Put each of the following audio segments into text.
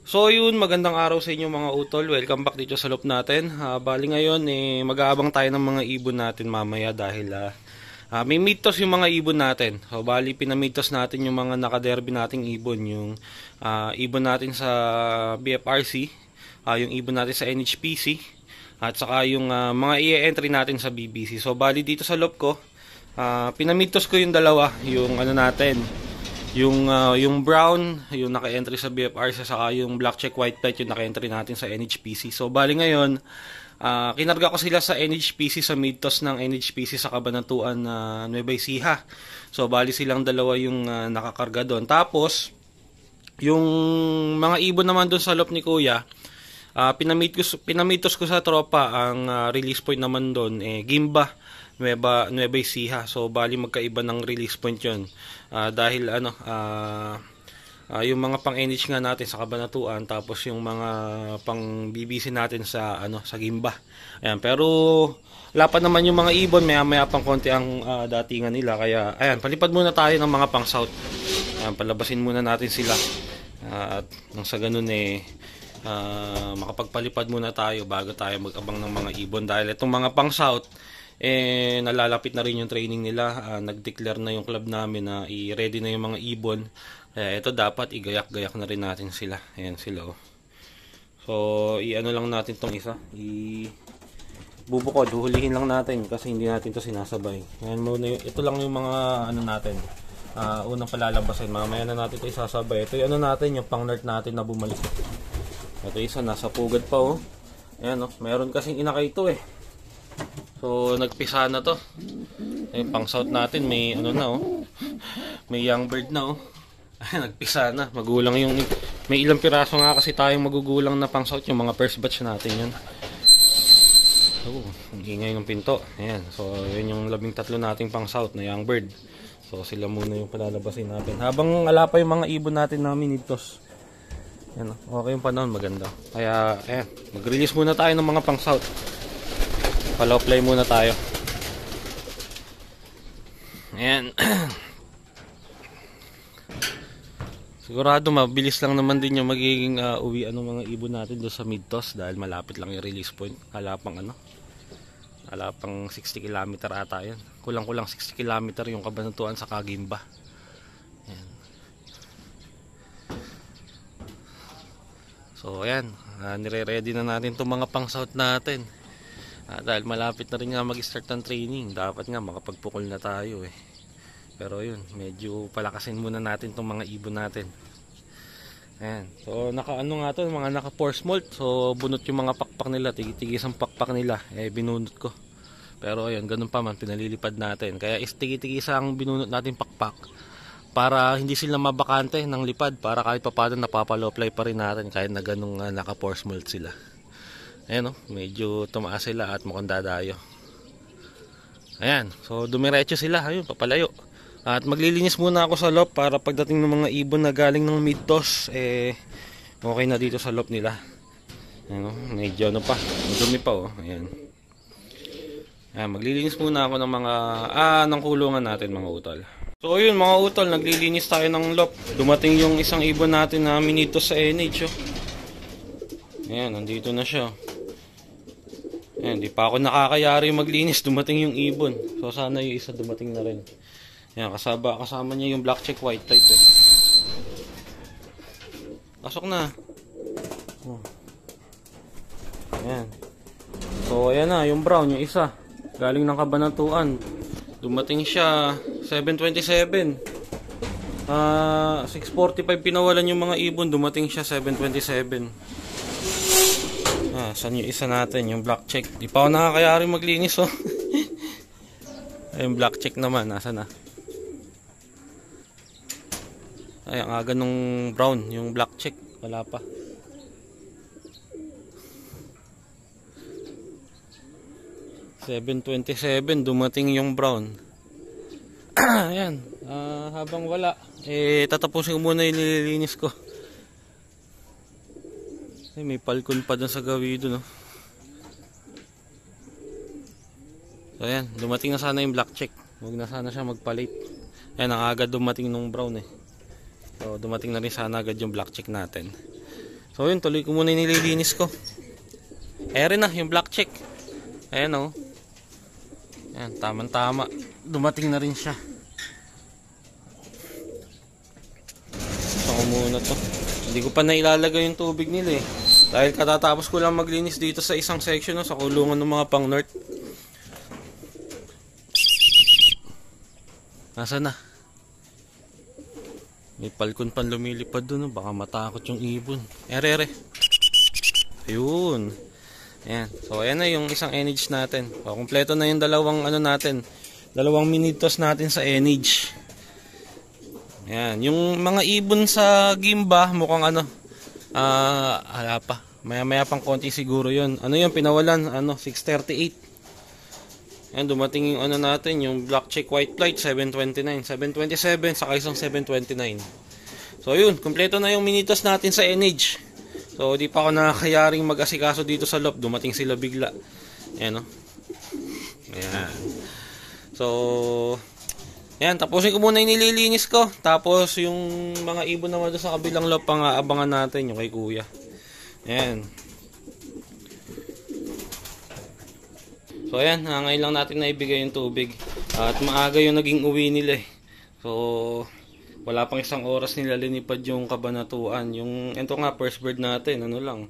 So yun, magandang araw sa inyo mga utol. Welcome back dito sa loop natin. Bali ngayon, mag-aabang tayo ng mga ibon natin mamaya dahil may mitos yung mga ibon natin. So bali, pinamitos natin yung mga nakaderby nating ibon. Yung ibon natin sa BFRC, yung ibon natin sa NHPC, at saka yung mga i-entry natin sa BBC. So bali dito sa loop ko, pinamitos ko yung dalawa. Yung ano natin, yung brown, yung naka-entry sa BFR, saka yung black check white plate yung naka-entry natin sa NHPC. So bali ngayon, kinarga ko sila sa NHPC, sa midtoss ng NHPC sa Cabanatuan Nueva Ecija. So bali silang dalawa yung nakakarga doon. Tapos yung mga ibon naman doon sa loop ni Kuya, pinamitos ko sa tropa. Ang release point naman doon Gimba Nueva Ecija. So bali magkaiba ng release point 'yon. Dahil yung mga pang NH nga natin sa Cabanatuan, tapos yung mga pang BBC natin sa sa Gimba. Ayan, pero lapad naman yung mga ibon, maya-maya pang konti ang datingan nila, kaya ayan, palipad muna tayo ng mga pang south. Ayan, palabasin muna natin sila. At nang sa ganun makapagpalipad muna tayo bago tayo mag-abang ng mga ibon, dahil itong mga pang south nalalapit na rin yung training nila. Nag-declare na yung club namin na i-ready na yung mga ibon. Kaya ito dapat igayak-gayak na rin natin sila. Ayan sila So i-ano lang natin tong isa, bubukod, huhulihin lang natin kasi hindi natin to sinasabay. Ayan muna ito lang yung mga ano natin, unang palalabasin. Mamaya na natin ito isasabay. Ito yung natin, yung pang nerd natin na bumalik. Ito isa nasa pugad pa Ayan meron kasing inakay ito So nagpisa na to. Pang south natin may may young bird na nagpisa na, magulang yung, may ilang piraso nga kasi tayong magugulang na pang south, yung mga first batch natin yun. Ang ingay ng pinto. Ayan, so yun yung 13 nating pang south na young bird. So sila muna yung palalabasin natin habang ala pa yung mga ibon natin na minitos. Ayan, okay yung panahon, maganda. Kaya ayan, mag-release muna tayo ng mga pang south. Follow play muna tayo. Ayan. Sigurado mabilis lang naman din yung magiging uwian ng mga ibon natin doon sa midtoss, dahil malapit lang yung release point. Alapang 60 km ata yun. Kulang-kulang 60 km yung Cabanatuan sa Kagimba. Ayan. So ayan, nire-ready na natin itong mga pang south natin. Dahil malapit na rin nga mag-start ng training, dapat nga makapagpukol na tayo Pero yun, medyo palakasin muna natin itong mga ibon natin. Ayan, so naka-ano nga to, mga naka-force molt. So bunot yung mga pakpak nila, tigis ang pakpak nila, binunot ko. Pero ayun, ganun pa man, pinalilipad natin. Kaya tigis ang binunot natin pakpak, para hindi sila mabakante ng lipad, para kahit pa paano napapaloplay pa rin natin kahit na ganung naka-force molt sila. Ayan medyo tumaas sila at mukhang dadayo. Ayan, so dumiretso sila, ayun, papalayo. At maglilinis muna ako sa loop para pagdating ng mga ibon na galing ng midtoss, okay na dito sa loop nila. Ayan medyo pa, madumi pa ayan. Ayan, maglilinis muna ako ng mga ng kulungan natin mga utol. So yun mga utol, naglilinis tayo ng loop. Dumating yung isang ibon natin na minitos sa NH Ayan, nandito na siya. Ayan, di pa ako nakakayari maglinis, dumating yung ibon. So sana yung isa dumating na rin. Ayan, kasama niya yung black check white type Pasok na. Ayan. So ayan na, yung brown, yung isa galing ng Cabanatuan. Dumating siya 7:27. 6:45 pinawalan yung mga ibon, dumating siya 7:27. Saan yung isa natin, yung black check? Di pa ako nakakayari maglinis yung black check naman, nasa na? Ay, ang aga nung brown, yung black check, wala pa. $7.27 dumating yung brown. Ayan, habang wala, tatapusin ko muna yung nililinis ko. May palkon pa dun sa gawido So ayan, dumating na sana yung black check. Huwag na sana siya magpalit. Ayan, ang aga dumating nung brown So dumating na rin sana agad yung black check natin. So yun, tuloy ko muna yung nililinis ko. Ere na, yung black check. Ayan o. Ayan, tamang-tama. Dumating na rin siya. So muna to. Hindi ko pa nailalagay yung tubig nila eh. Dahil katatapos ko lang maglinis dito sa isang section no, sa kulungan ng mga pang north. Nasaan na? May palkon pan lumilipad doon, no? Baka matakot yung ibon. Ere. Ayun. Ayan. So ayan na yung isang NH natin. So, kompleto na yung dalawang ano natin. Dalawang minitos natin sa NH. Ayan. Yung mga ibon sa Gimba, mukhang ano. Hala pa. Maya pang konti siguro yun. Ano yung pinawalan? 638. Ayan, dumating yung ano natin, yung black check white flight, 729, 727, saka isang 729. So yun, kompleto na yung minitos natin sa NH. So di pa ako nakakayaring mag-asikaso dito sa loft, dumating sila bigla. Ayan o. Ayan. So, ayan, tapusin ko muna yung nililinis ko. Tapos yung mga ibon naman doon sa kabilang loft, pang aabangan natin, yung kay kuya. Ayan. So ayan, ngayon lang natin naibigay yung tubig. At maaga yung naging uwi nila eh. So wala pang isang oras nila linipad yung kabanatuan. Yung ito nga first bird natin, ano lang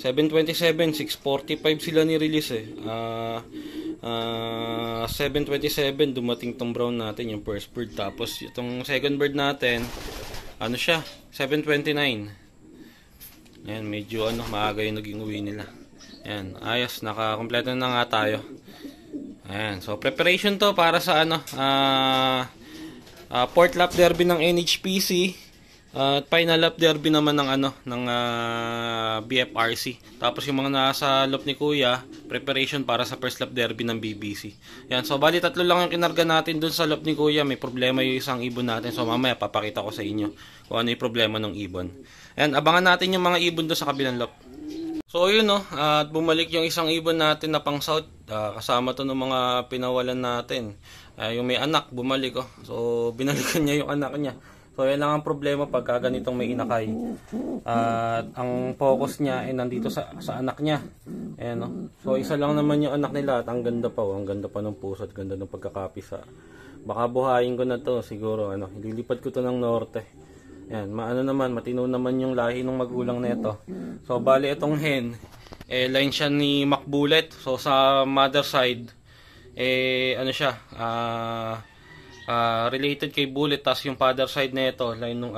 727, 645 sila ni-release eh. 727 dumating tong brown natin, yung first bird. Tapos itong second bird natin, ano siya, 729. Ayan, medyo maaga yung naging uwi nila. Ayan, ayos, nakakompleto na nga tayo. Ayan, so preparation to para sa fourth lap derby ng NHPC at final lap derby naman ng BFRC. Tapos yung mga nasa lap ni Kuya, preparation para sa first lap derby ng BBC. Ayan, so bali tatlo lang yung kinarga natin dun sa lap ni Kuya. May problema yung isang ibon natin, so mamaya papakita ko sa inyo kung ano yung problema ng ibon. Ayan, abangan natin yung mga ibon dun sa kabilang lap. So yun at bumalik yung isang ibon natin na pang south, kasama to ng mga pinawalan natin. Yung may anak bumalik so binalikan niya yung anak niya. So yan lang ang problema pagka ganitong may inakay. At ang focus niya ay nandito sa anak niya. Ayan So isa lang naman yung anak nila at ang ganda pa ang ganda pa ng puso at ganda ng pagkakapisa. Baka buhayin ko na to siguro ililipad ko to ng norte. Ayan, matino naman yung lahi ng magulang nito. So bali itong hen, line siya ni Macbullet. So sa mother side, siya, related kay Bullet. Tas yung father side nito, line nung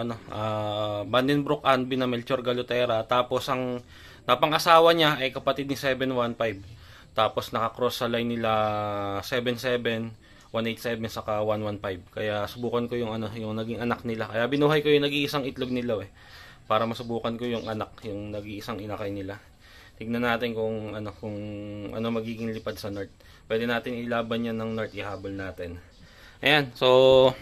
Vandenbroek Anby na Melchor Galutera. Tapos ang napang-asawa niya ay kapatid ni 715. Tapos nakakross sa line nila 77, 187 saka 115. Kaya subukan ko yung yung naging anak nila. Kaya binuhay ko yung nag-iisang itlog nila para masubukan ko yung anak, yung nag-iisang inakay nila. Tignan natin kung ano magiging lipad sa north. Pwede natin ilaban yan ng north, ihabol natin. Ayan, so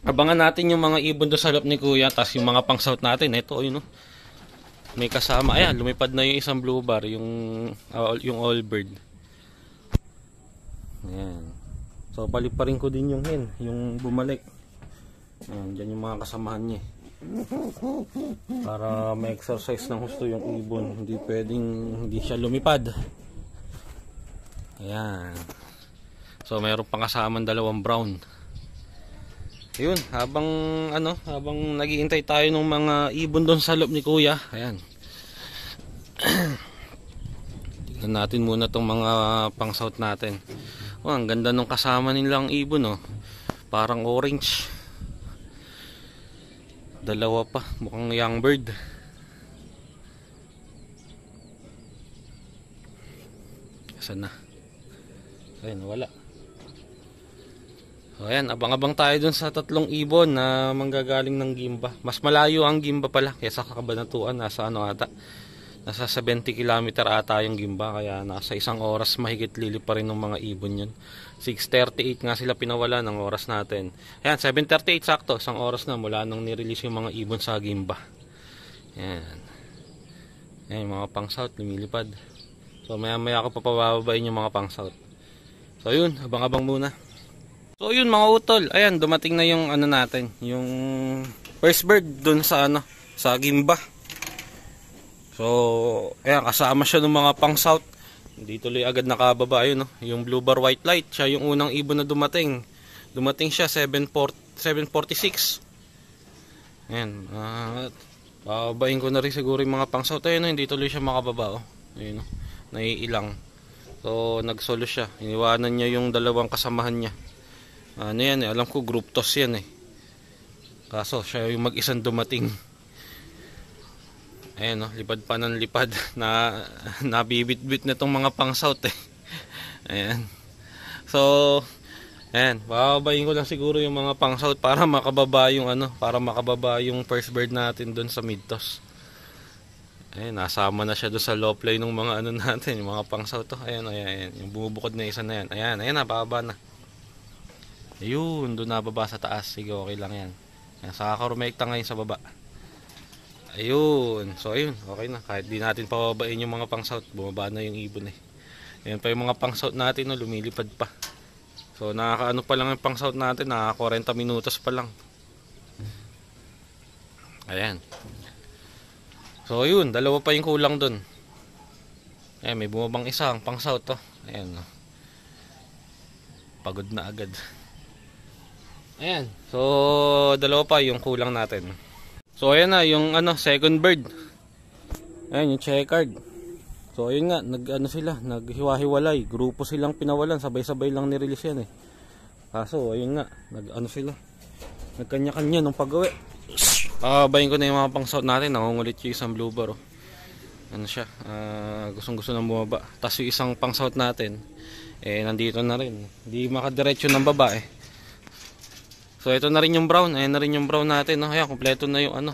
abangan natin yung mga ibon doon sa lap ni Kuya, tas yung mga pang south natin. Ito may kasama. Ayan, lumipad na yung isang blue bar, yung all bird. Ayan. So paliparin ko din yung hen, yung bumalik. Ayan, dyan yung mga kasamahan niya. Para ma-exercise ng gusto yung ibon. Hindi pwedeng hindi siya lumipad. Ayan. So mayroon pang kasamang dalawang brown. Ayun, habang naghihintay tayo ng mga ibon doon sa loob ni Kuya. Ayan. Tignan natin muna tong mga pang south natin. Ang ganda nung kasama nilang ibon parang orange. Dalawa pa, mukhang young bird. Saan na? Ayun, wala. So ayan, abang-abang tayo dun sa tatlong ibon na manggagaling ng Gimba. Mas malayo ang Gimba pala kaysa Kabanatuan. Nasa 70 km ata yung Gimba, kaya nasa isang oras mahigit lili pa rin ng mga ibon yun. 6:38 nga sila pinawala ng oras natin. Ayan, 7:38 sakto, isang oras na mula nang nirelease yung mga ibon sa Gimba. Ayan. Ayan, yung mga pang south lumilipad. So maya ko papababain yung mga pang south. So yun, abang-abang muna. So yun mga utol, ayan, dumating na yung natin, yung first bird dun sa sa Gimba. So, ayan, kasama siya ng mga pang south. Hindi tuloy agad nakababa yun, no? Yung blue bar white light, siya yung unang ibon na dumating. Dumating siya 7:46. Ayan, babain ko na rin siguro yung mga pang south. Ayun, no? Hindi tuloy siya makababa, oh. Ayun, no? Naiilang. So, nagsolo siya. Iniwanan niya yung dalawang kasamahan niya. Ano yan, alam ko group toss yan, kaso siya yung mag-isang dumating. Ayan, no, lipad pa ng lipad na nabibit-bit na itong mga pang south, Ayan. So, ayan, bababayin ko lang siguro yung mga pang south para makababa yung para makababa yung first bird natin doon sa mid toss. Ayan, nasama na siya doon sa low play ng mga natin, yung mga pang south to. Ayan, ayan, yung bumubukod na isa na yan. Ayan, ayan na, bababa na. Ayun, doon nababa sa taas. Sige, okay lang yan. Ayan, saka karumekta ngayon sa baba. Ayun, so ayun, okay na. Kahit di natin pababain yung mga pang south, bumaba na yung ibon, Ayan pa yung mga pang south natin, no, lumilipad pa. So nakakaano pa lang yung pang south natin, nakaka 40 minutos pa lang. Ayan. So ayun, dalawa pa yung kulang dun. Ayan, may bumabang isang pang south to. Ayan, no. Pagod na agad. Ayan, so dalawa pa yung kulang natin. So ayan na yung second bird. Ayan yung checkered. So ayun nga, sila, naghiwa-hiwalay, grupo silang pinawalan, sabay-sabay lang ni-release yan, Kaso ayun nga, sila, nagkanya-kanya nung pag-uwi. Babayin ko na yung mga pang south natin, nangungulit yung isang blue bar, siya, gustong-gusto nang bumaba. Tapos yung isang pang south natin, nandito na rin, hindi makadiretso ng baba, So ito na rin yung brown, ayan na rin yung brown natin, Ayan, kompleto na yung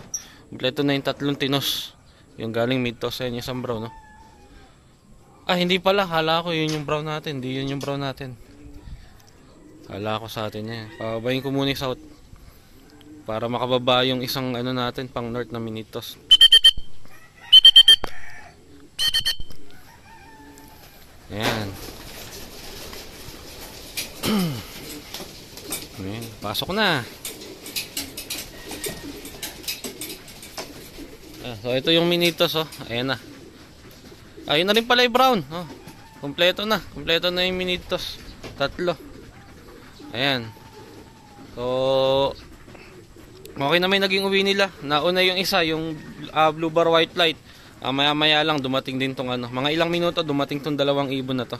kompleto na yung tatlong tinos. Yung galing mid toss, ayan yung isang brown, hindi pala, hala ko yun yung brown natin, hindi yun yung brown natin. Hala ko sa atin yan. Pababayin ko muna yung south para makababa yung isang natin pang north na mid toss. Ayan. Ayan, pasok na. So ito yung minitos, ayan na. Ayun na rin pala yung brown, kompleto na yung minitos, tatlo. Ayan. So okay na, may naging uwi nila. Nauna yung isa, yung blue bar white light. Maya-maya lang dumating din tong mga ilang minuto dumating tong dalawang ibon na to.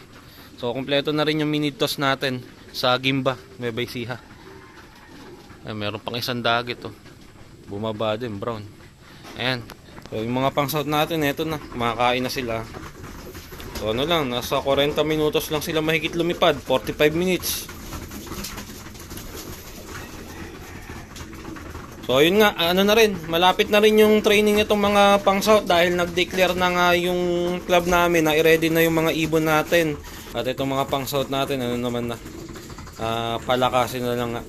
So kompleto na rin yung minitos natin sa Gimba, Nueva Ecija. Meron pang isang dagit, bumaba din, brown. Ayan. So yung mga pang south natin, eto na, kumakain na sila. So lang, nasa 40 minutos lang sila mahigit lumipad, 45 minutes. So yun nga, na rin, malapit na rin yung training nitong mga pang south dahil nag-declare na nga yung club namin na i-ready na yung mga ibon natin. At itong mga pang south natin, naman na, palakasin na lang nga.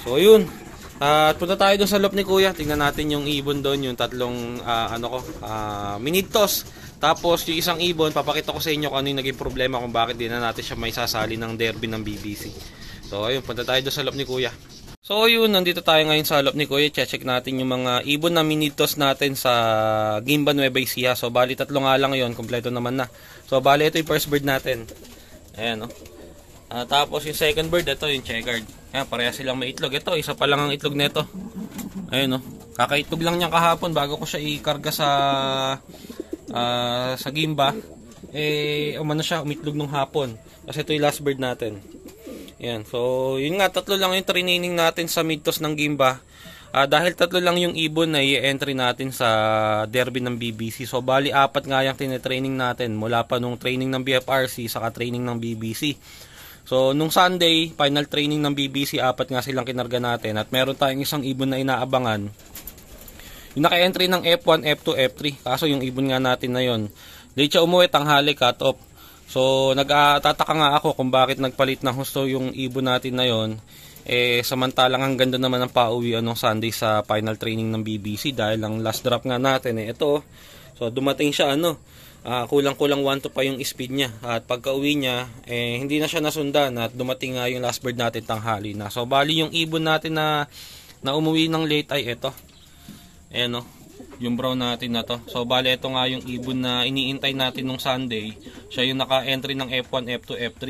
So yun, at punta tayo dun sa loob ni Kuya, tingnan natin yung ibon doon, yung tatlong minute toss. Tapos yung isang ibon, papakita ko sa inyo kung ano yung naging problema, kung bakit di na natin siya may sasali ng derby ng BBC. So ayun, punta tayo dun sa loob ni Kuya. So yun, nandito tayo ngayon sa loob ni Kuya. Check natin yung mga ibon na minitos natin sa Gimba Nueva Ecija. So bali tatlo nga lang yun, kompleto naman na. So bali ito yung first bird natin. Ayan, tapos yung second bird, ito yung checkered. Ayan, pareha silang may itlog. Ito, isa pa lang ang itlog nito. Ayun, kakaitlog lang niya kahapon bago ko siya ikarga sa Gimba. Umano siya, umitlog nung hapon. Kasi ito yung last bird natin. Ayan, so yun nga, tatlo lang yung training natin sa mid-toss ng Gimba. Dahil tatlo lang yung ibon na i-entry natin sa derby ng BBC. So bali apat nga yung tinetraining natin mula pa nung training ng BFRC saka training ng BBC. So nung Sunday, final training ng BBC, apat nga silang kinarga natin. At meron tayong isang ibon na inaabangan. Yung naka-entry ng F1, F2, F3. Kaso yung ibon nga natin na yon, late siya umuwi, tanghali, cut off. So nagtataka nga ako kung bakit nagpalit ng husto yung ibon natin na yon. Samantalang ang ganda naman ng pauwi nung Sunday sa final training ng BBC dahil ang last drop nga natin ito. So dumating siya kulang-kulang 1-2 pa yung speed niya. At pagka-uwi niya hindi na siya nasundan at dumating nga yung last bird natin tanghali na. So bali yung ibon natin na umuwi ng late ay ito. Ayan Yung brown natin na to. So bali ito nga yung ibon na iniintay natin nung Sunday. Siya yung naka-entry ng F1, F2, F3.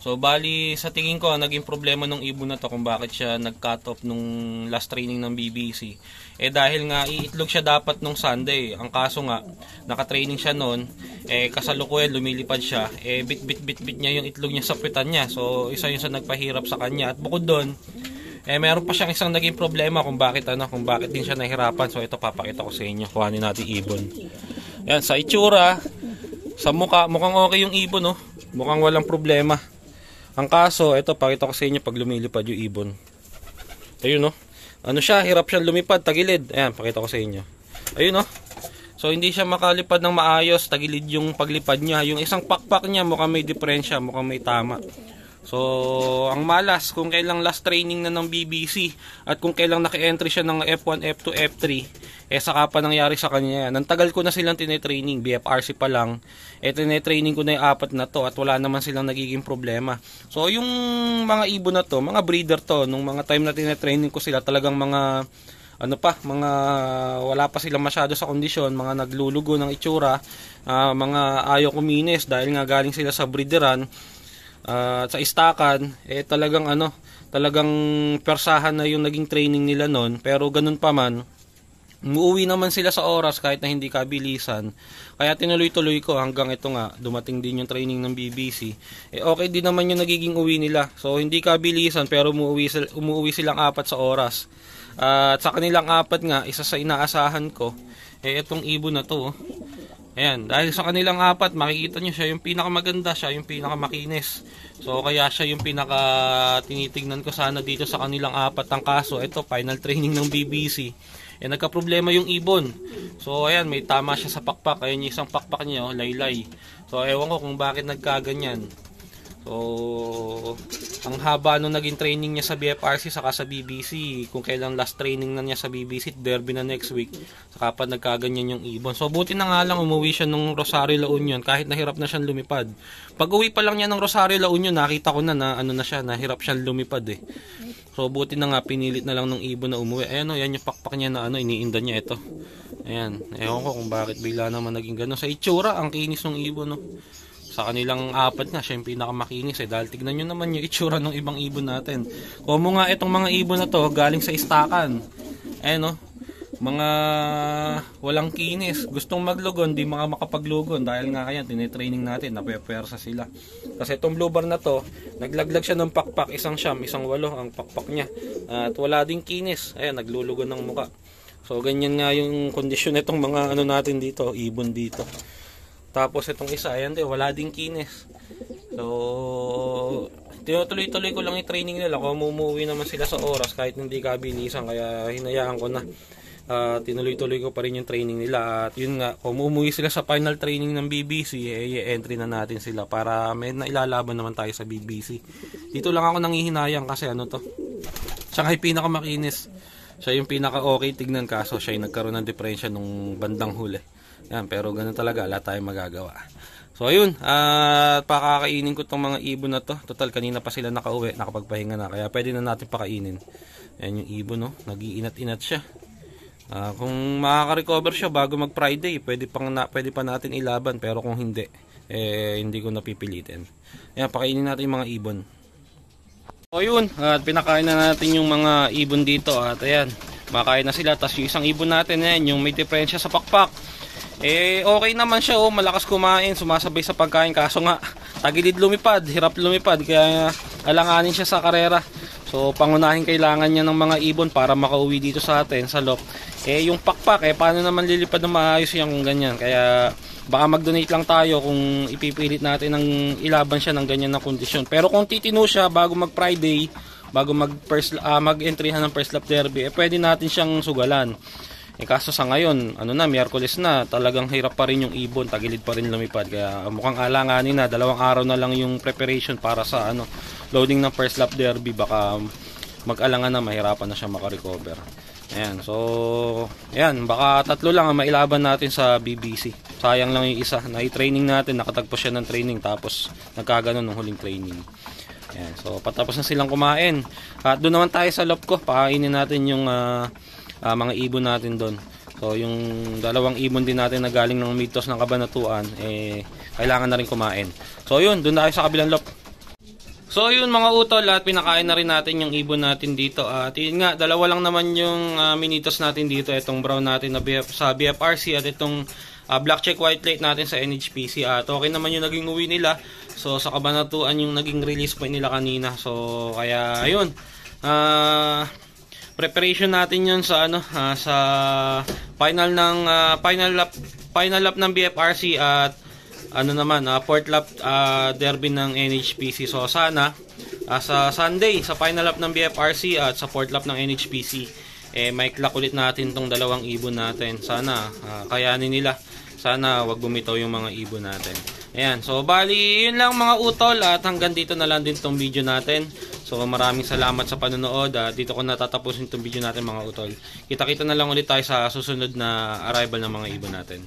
So bali sa tingin ko naging problema nung ibon na to kung bakit siya nag-cut off nung last training ng BBC. Dahil nga iitlog siya dapat nung Sunday. Ang kaso nga naka-training siya noon, kasalukuyan lumilipad siya. Bit niya yung itlog niya sa puwitan niya. So isa yun sa nagpahirap sa kanya. At bukod doon, meron pa siyang isang naging problema kung bakit din siya nahirapan. So ito papakita ko sa inyo. Kuhanin natin ibon. Yan, sa itsura, sa mukha, mukhang okay yung ibon, oh. Mukhang walang problema. Ang kaso, ito pakita ko sa inyo pag lumilipad yung ibon. Ayun, oh. Ano siya, hirap siyang lumipad, tagilid. Ayan, pakita ko sa inyo. Ayun, oh. So hindi siya makalipad ng maayos, tagilid yung paglipad niya. Yung isang pakpak niya mukhang may diferensya, mukhang may tama. So, ang malas, kung kailang last training na ng BBC at kung kailang naka-entry siya ng F1, F2, F3, saka pa nangyari sa kanya yan. Nantagal ko na silang tinetraining, BFRC pa lang. Tinetraining ko na yung apat na to at wala naman silang nagiging problema. So, yung mga ibon na to, mga breeder to, nung mga time na tinetraining ko sila, talagang mga mga wala pa sila masyado sa kondisyon, mga naglulugo ng itsura, mga ayaw kuminis dahil nga galing sila sa breederan. Sa istakan, talagang persahan na yung naging training nila noon. Pero ganun pa man, umuwi naman sila sa oras kahit na hindi kabilisan. Kaya tinuloy-tuloy ko hanggang ito nga, dumating din yung training ng BBC. Okay din naman yung nagiging uwi nila. So hindi kabilisan pero umuwi silang 4 sa oras. At sa kanilang 4 nga, isa sa inaasahan ko, itong ibon na to. Ayan, dahil sa kanilang 4, makikita nyo siya yung pinakamaganda, siya yung pinakamakinis. So kaya siya yung pinaka tinitingnan ko sana dito sa kanilang 4. Ang kaso, ito final training ng BBC. Nagka-problema yung ibon. So ayan, may tama siya sa pakpak. Ayan yung isang pakpak niya, laylay. So ewan ko kung bakit nagkaganyan. So ang haba nung naging training niya sa BFRC saka sa BBC, kung kailan last training na niya sa BBC, derby na next week, saka pa nagkaganyan yung ibon. So buti na nga lang umuwi siya nung Rosario La Union kahit nahirap na siyang lumipad. Pag uwi pa lang niya ng Rosario La Union, nakita ko na nahirap siyang lumipad eh. So buti na nga pinilit na lang ng ibon na umuwi. Ayan, yan yung pakpak niya na iniinda niya ito. Ayan, ewan ko kung bakit bigla naman naging gano'n. Sa itsura, ang kinis ng ibon, no. Sa kanilang 4 nga, siya yung pinakamakinis dahil tignan nyo naman yung itsura ng ibang ibon natin. Komo nga itong mga ibon na to galing sa istakan. Ayan, mga walang kinis, gustong maglugon, di makapaglugon dahil nga kaya tinetraining natin, napepersa sila. Kasi itong blue bar na to, naglaglag siya ng pakpak, isang siyam, isang 8 ang pakpak niya. At wala ding kinis, ayan, naglulugon ng muka. So ganyan nga yung kondisyon nitong mga natin dito, ibon dito. Tapos itong isa, ayan din, wala ding kinis. So, tinutuloy-tuloy ko lang yung training nila. Kung umuwi naman sila sa oras kahit hindi kabilisan, kaya hinayaan ko na. Tinuloy-tuloy ko pa rin yung training nila. At yun nga, kung umuwi sila sa final training ng BBC, entry na natin sila para may nailalaban naman tayo sa BBC. Dito lang ako nanghihinayang kasi siya ay pinakamakinis. Siya yung pinaka-okay tignan, kaso siya yung nagkaroon ng diferensya nung bandang huli. Yan, pero ganun talaga, wala tayong magagawa. So ayun, pakakainin ko tong mga ibon na to. Total kanina pa sila nakauwi, nakapagpahinga na, kaya pwede na natin pakainin. Yan yung ibon, nag-iinat-inat siya. Kung makaka-recover siya bago mag-Friday, pwede pa natin ilaban, pero kung hindi, hindi ko napipilitin. Yan, pakainin natin yung mga ibon. So yun, at pinakain na natin yung mga ibon dito. At ayan, makain na sila. Tapos yung isang ibon natin, yung may diferensya sa pakpak, okay naman siya, malakas kumain, sumasabay sa pagkain, kaso nga tagilid lumipad, hirap lumipad, kaya alanganin siya sa karera. So pangunahin kailangan niya ng mga ibon para makauwi dito sa atin sa lock. Yung pakpak, paano naman lilipad na maayos yan kung ganyan? Kaya baka mag-donate lang tayo kung ipipilit natin ng ilaban siya ng ganyan na kondisyon. Pero kung titino siya bago mag-Friday, bago mag-entryhan ng first lap derby, pwede natin siyang sugalan. Kaso sa ngayon, Miyerkules na, talagang hirap pa rin yung ibon, tagilid pa rin lumipad. Kaya mukhang alanganin na, 2 araw na lang yung preparation para sa loading ng first lap derby. Baka mag-alangan na, mahirapan na siya makarecover. Ayan, so ayan, baka 3 lang ang mailaban natin sa BBC. Sayang lang yung isa, na-training natin, nakatagpo siya ng training, tapos nagkaganon ng huling training. Ayan, so patapos na silang kumain. At doon naman tayo sa loft ko, pakainin natin yung mga ibon natin doon. So yung dalawang ibon din natin na galing ng Mitos ng Kabanatuan, kailangan na rin kumain. So yun, doon na tayo sa kabilang loft. So yun mga utol, at pinakain na rin natin yung ibon natin dito. At yun nga, dalawa lang naman yung minitos natin dito. Itong brown natin na sa BFRC at itong black check white plate natin sa NHPC. At okay naman yung naging uwi nila. So sa Kabanatuan yung naging release point nila kanina. So kaya ayun, preparation natin yun sa sa final lap ng BFRC at fourth lap derby ng NHPC. So sana sa Sunday sa final lap ng BFRC at sa fourth lap ng NHPC may clock ulit natin tong dalawang ibon natin. Sana kayanin nila. Sana wag bumitaw yung mga ibon natin. Ayan, so bali yun lang mga utol, at hanggang dito na lang din tong video natin. So maraming salamat sa panonood. Dito ko natatapusin tong video natin mga utol. Kita-kita na lang ulit tayo sa susunod na arrival ng mga ibon natin.